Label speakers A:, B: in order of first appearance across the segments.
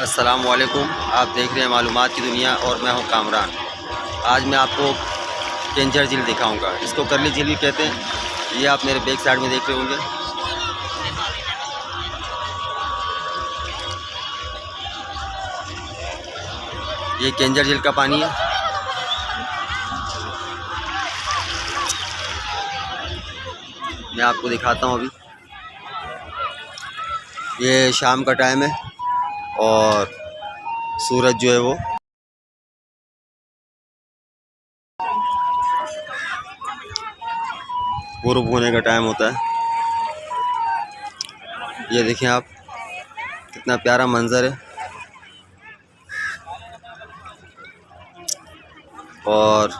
A: अस्सलाम वालेकुम। आप देख रहे हैं मालूमात की दुनिया और मैं हूं कामरान। आज मैं आपको केंजर झील दिखाऊंगा। इसको करली झील भी कहते हैं। ये आप मेरे बैक साइड में देख रहे होंगे। ये केंजर झील का पानी है। मैं आपको दिखाता हूं। अभी ये शाम का टाइम है और सूरज जो है वो पूरब होने का टाइम होता है। ये देखें आप, कितना प्यारा मंजर है। और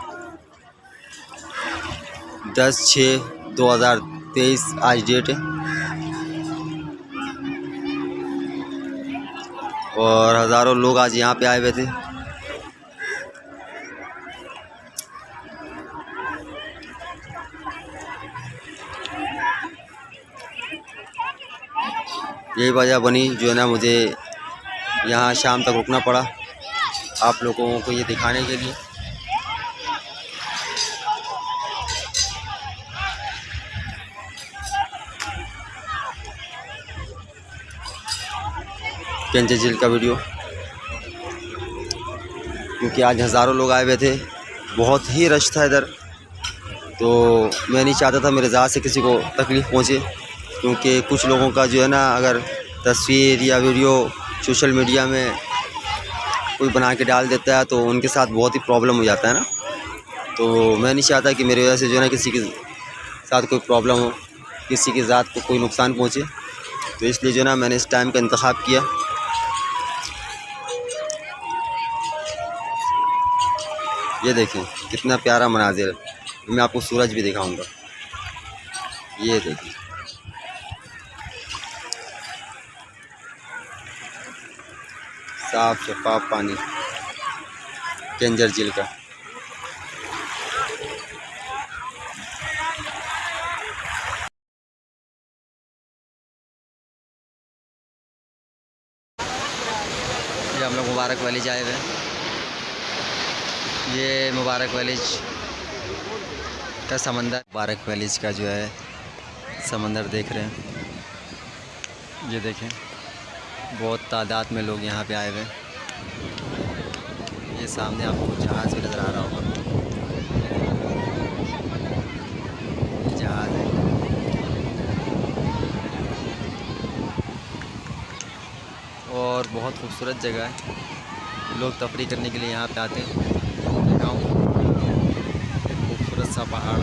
A: 10/6/2023 आज डेट है और हज़ारों लोग आज यहाँ पे आए हुए थे। यही वजह बनी जो है ना, मुझे यहाँ शाम तक रुकना पड़ा आप लोगों को ये दिखाने के लिए। केंजर झील का वीडियो, क्योंकि आज हज़ारों लोग आए हुए थे, बहुत ही रश था इधर। तो मैं नहीं चाहता था मेरे ज़ात से किसी को तकलीफ़ पहुँचे, क्योंकि कुछ लोगों का जो है ना, अगर तस्वीर या वीडियो सोशल मीडिया में कोई बना के डाल देता है तो उनके साथ बहुत ही प्रॉब्लम हो जाता है ना। तो मैं नहीं चाहता कि मेरी वजह से जो है ना किसी के साथ कोई प्रॉब्लम हो, किसी की ज़ात को कोई नुकसान पहुँचे। तो इसलिए जो है ना मैंने इस टाइम का इंतखाब किया। ये देखें कितना प्यारा मनाजिर है। मैं आपको सूरज भी दिखाऊंगा। ये देखें, साफ शफाफ पानी केंजर झील का। ये हम लोग मुबारक वैली आए हुए हैं। ये मुबारक वैली का समंदर, मुबारक वैली का जो है समंदर देख रहे हैं। ये देखें, बहुत तादाद में लोग यहाँ पे आए हुए हैं। ये सामने आपको जहाज़ भी नज़र आ रहा होगा। ये जहाज़ है। और बहुत खूबसूरत जगह है, लोग तफरीह करने के लिए यहाँ पे आते हैं। दिखाऊं खूबसूरत सा पहाड़।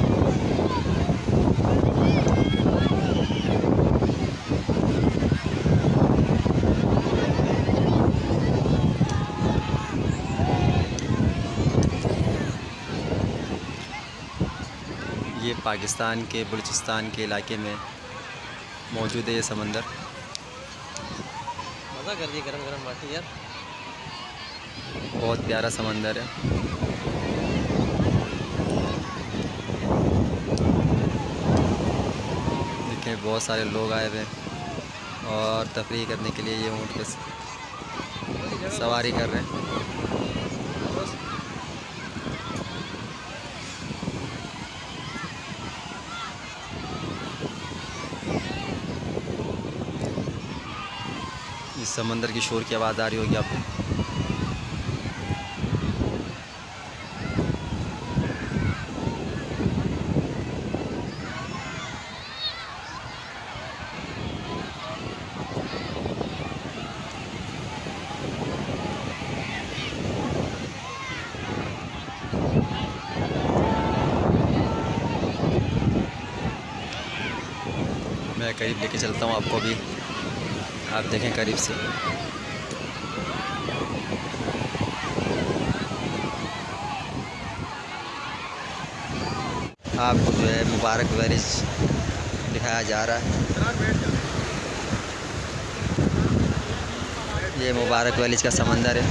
A: ये पाकिस्तान के बलूचिस्तान के इलाके में मौजूद है ये समंदर।
B: मज़ा कर दिया गरम गरम बाटी यार।
A: बहुत प्यारा समंदर है। देखें बहुत सारे लोग आए हुए हैं और तफरीह करने के लिए ये ऊँट पे सवारी कर रहे हैं। इस समंदर की शोर की आवाज़ आ रही होगी आपको। मैं करीब लेके चलता हूँ आपको भी, आप देखें करीब से। आपको जो है मुबारक वैली दिखाया जा रहा है। ये मुबारक वैली का समंदर है।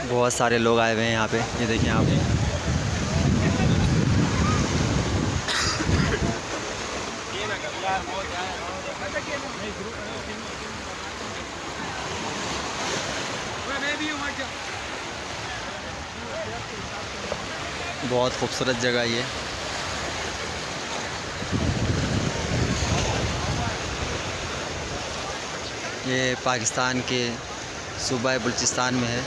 A: बहुत सारे लोग आए हुए हैं यहाँ पे, ये देखिए आप। बहुत खूबसूरत जगह ये। ये पाकिस्तान के सूबा बलूचिस्तान में है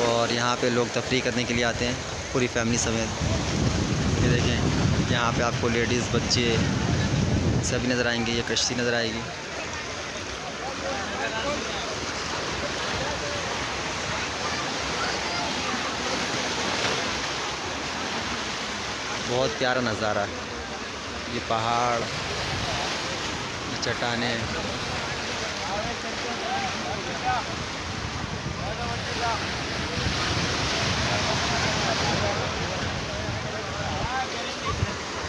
A: और यहाँ पे लोग तफरीह करने के लिए आते हैं पूरी फैमिली समेत। ये देखें यहाँ पे आपको लेडीज़ बच्चे सभी नज़र आएंगे। ये कश्ती नज़र आएगी। बहुत प्यारा नज़ारा, ये पहाड़, ये चट्टानें।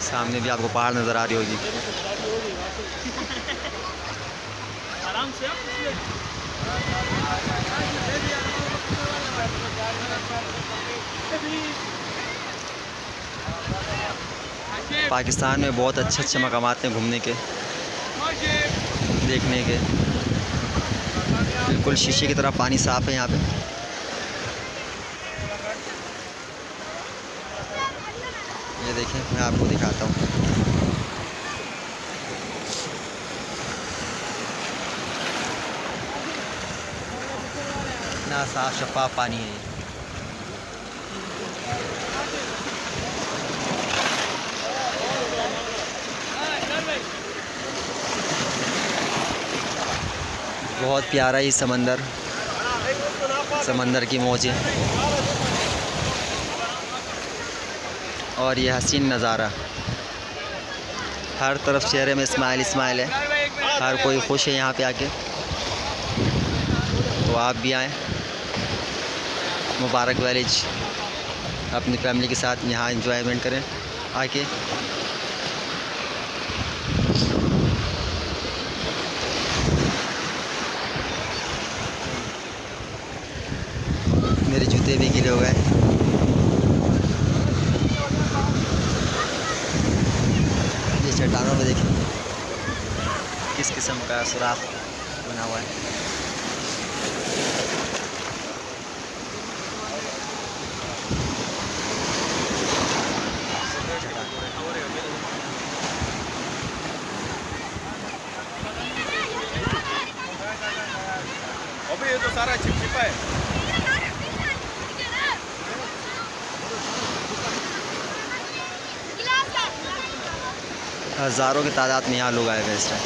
A: सामने भी आपको पहाड़ नज़र आ रही होगी। पाकिस्तान में बहुत अच्छे अच्छे मकामात हैं घूमने के, देखने के। बिल्कुल शीशे की तरह पानी साफ़ है यहाँ पे। ये देखें, मैं आपको दिखाता हूँ। इतना साफ़ शफाफ पानी है ये। बहुत प्यारा ही समंदर की मौजें और ये हसीन नज़ारा। हर तरफ चेहरे में इस्माइल है, हर कोई खुश है यहाँ पे आके। तो आप भी आएँ मुबारक विलेज, अपनी फैमिली के साथ यहाँ एंजॉयमेंट करें आके। मेरे जूते भी गीले हो गए। ये चट्टानों में देखें किस किस्म का सुराख बना हुआ है।
C: अबे ये तो सारा चिपचिपा है।
A: हज़ारों की तादाद में यहाँ लोग आए हुए इस टाइम।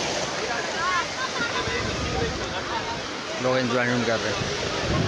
A: लोग एंजॉयमेंट कर रहे हैं।